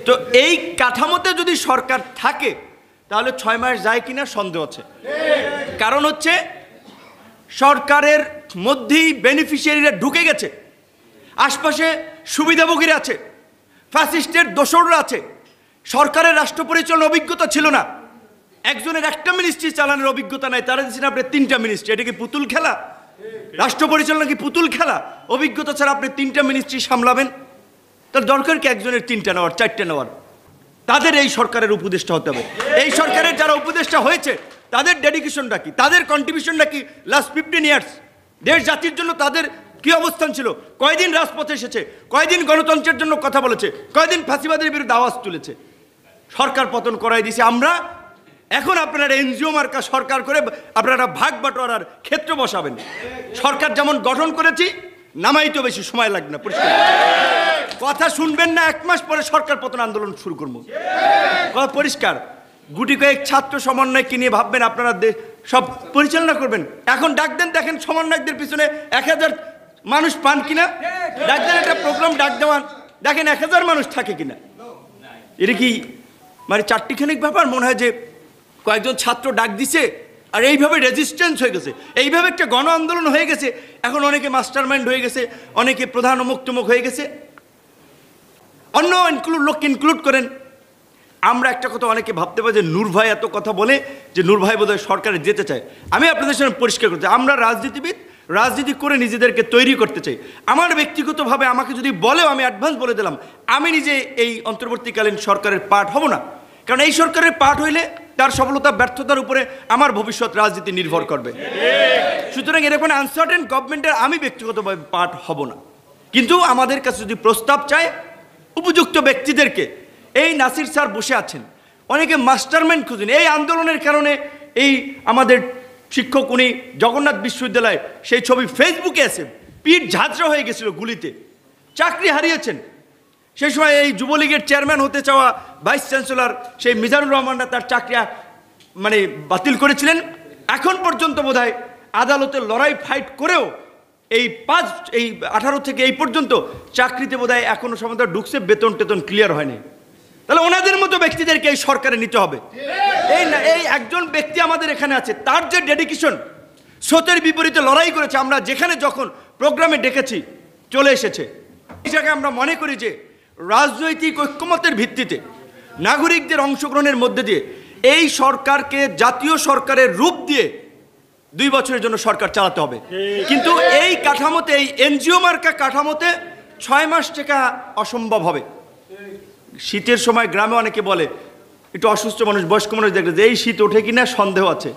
তো এই কাঠামোতে যদি সরকার থাকে তাহলে 6 মাস যায় কিনা সন্দেহ আছে। কারণ হচ্ছে সরকারের মধ্যেই বেনিফিশিয়ারিরা ঢুকে গেছে, আশপাশে সুবিধাভোগীরা আছে, ফ্যাসিস্টের দোসররা আছে। সরকারের রাষ্ট্র পরিচালনার অভিজ্ঞতা ছিল না, একজনের একটা মিনিস্ট্রি চালানোর অভিজ্ঞতা নাই, তারা দিচ্ছেন আপনি 3টা মিনিস্ট্রি। এটা কি পুতুল খেলা? রাষ্ট্র পরিচালনা কি পুতুল খেলা? অভিজ্ঞতা ছাড়া আপনি 3টা মিনিস্ট্রি সামলাবেন? তার দরকার কি একজনের 3টা নেওয়ার, 4টে নেওয়ার? তাদের এই সরকারের উপদেষ্টা হতে হবে। এই সরকারের যারা উপদেষ্টা হয়েছে তাদের ডেডিকেশনটা কি, তাদের কন্ট্রিবিউশনটা কি? লাস্ট 15 ইয়ার্স দেশ জাতির জন্য তাদের কি অবস্থান ছিল? কয়দিন রাজপথে এসেছে, কয়দিন গণতন্ত্রের জন্য কথা বলেছে, কয়দিন ফাঁসিবাদের বিরুদ্ধে আওয়াজ তুলেছে? সরকার পতন করাই দিয়েছে আমরা। এখন আপনারা এনজিও মার্কা সরকার করে আপনারা ভাগ বাটোয়ারার ক্ষেত্র বসাবেন। সরকার যেমন গঠন করেছি নামাইতে বেশি সময় লাগবে না। পরিষ্কার কথা শুনবেন না, 1 মাস পরে সরকার পতন আন্দোলন শুরু করবো। কথা পরিষ্কার। গুটি কয়েক ছাত্র সমন্বয়কে নিয়ে ভাববেন আপনারা সব পরিচালনা করবেন। এখন ডাক দেন, দেখেন সমন্বয়কদের পিছনে 1000 মানুষ পান কিনা। ডাক দেন, একটা প্রোগ্রাম ডাক দেওয়ান, দেখেন 1000 মানুষ থাকে কিনা। এটা কি মানে চারটিখানিক ব্যাপার? মনে হয় যে কয়েকজন ছাত্র ডাক দিছে আর এইভাবে রেজিস্ট্যান্স হয়ে গেছে, এইভাবে একটা গণ আন্দোলন হয়ে গেছে। এখন অনেকে মাস্টার মাইন্ড হয়ে গেছে, অনেকে প্রধান অমুক তমুক হয়ে গেছে। অন্য লোককে ইনক্লুড করেন। আমরা একটা কথা অনেকে ভাবতে পারি যে নূর ভাই এত কথা বলে যে নূর ভাই বোধহয় সরকারে যেতে চায়। আমি আপনাদের সামনে পরিষ্কার করতে চাই, আমরা রাজনীতিবিদ, রাজনীতি করে নিজেদেরকে তৈরি করতে চাই। আমার ব্যক্তিগতভাবে আমাকে যদি বলেও, আমি অ্যাডভান্স বলে দিলাম, আমি নিজে এই অন্তর্বর্তীকালীন সরকারের পার্ট হব না। কারণ এই সরকারের পার্ট হইলে তার সফলতা ব্যর্থতার উপরে আমার ভবিষ্যৎ রাজনীতি নির্ভর করবে। সুতরাং এরকম আনসার্টেন গভর্নমেন্টের আমি ব্যক্তিগতভাবে পার্ট হব না। কিন্তু আমাদের কাছে যদি প্রস্তাব চায় উপযুক্ত ব্যক্তিদেরকে, এই নাসির স্যার বসে আছেন, অনেকে মাস্টারমাইন্ড খুঁজেন এই আন্দোলনের কারণে। এই আমাদের শিক্ষক, উনি জগন্নাথ বিশ্ববিদ্যালয়, সেই ছবি ফেসবুকে আছে, পিঠ ঝাঁঝরা হয়ে গেছিল গুলিতে, চাকরি হারিয়েছেন। সেই সময় এই যুবলীগের চেয়ারম্যান হতে চাওয়া ভাইস চ্যান্সেলর সেই মিজানুর রহমানরা তার চাকরি মানে বাতিল করেছিলেন। এখন পর্যন্ত বোধহয় আদালতে লড়াই ফাইট করেও এই 18 থেকে এই পর্যন্ত চাকরিতে বোধহয় এখনো সমাধান ঢুকছে, বেতন টেতন ক্লিয়ার হয়নি। তাহলে ওনাদের মতো ব্যক্তিদেরকে এই সরকারে নিতে হবে। এই একজন ব্যক্তি আমাদের এখানে আছে, তার যে ডেডিকেশন, স্রোতের বিপরীতে লড়াই করেছে, আমরা যেখানে যখন প্রোগ্রামে ডেকেছি চলে এসেছে। এই জায়গায় আমরা মনে করি যে রাজনৈতিক ঐক্যমতের ভিত্তিতে নাগরিকদের অংশগ্রহণের মধ্যে দিয়ে এই সরকারকে জাতীয় সরকারের রূপ দিয়ে 2 বছরের জন্য সরকার চালাতে হবে। কিন্তু এই কাঠামোতে, এই এনজিও মার্কা কাঠামোতে 6 মাস টেকা অসম্ভব হবে। শীতের সময় গ্রামে অনেকে বলে, একটু অসুস্থ মানুষ, বয়স্ক মানুষ দেখলে যে এই শীত ওঠে কিনা সন্দেহ আছে।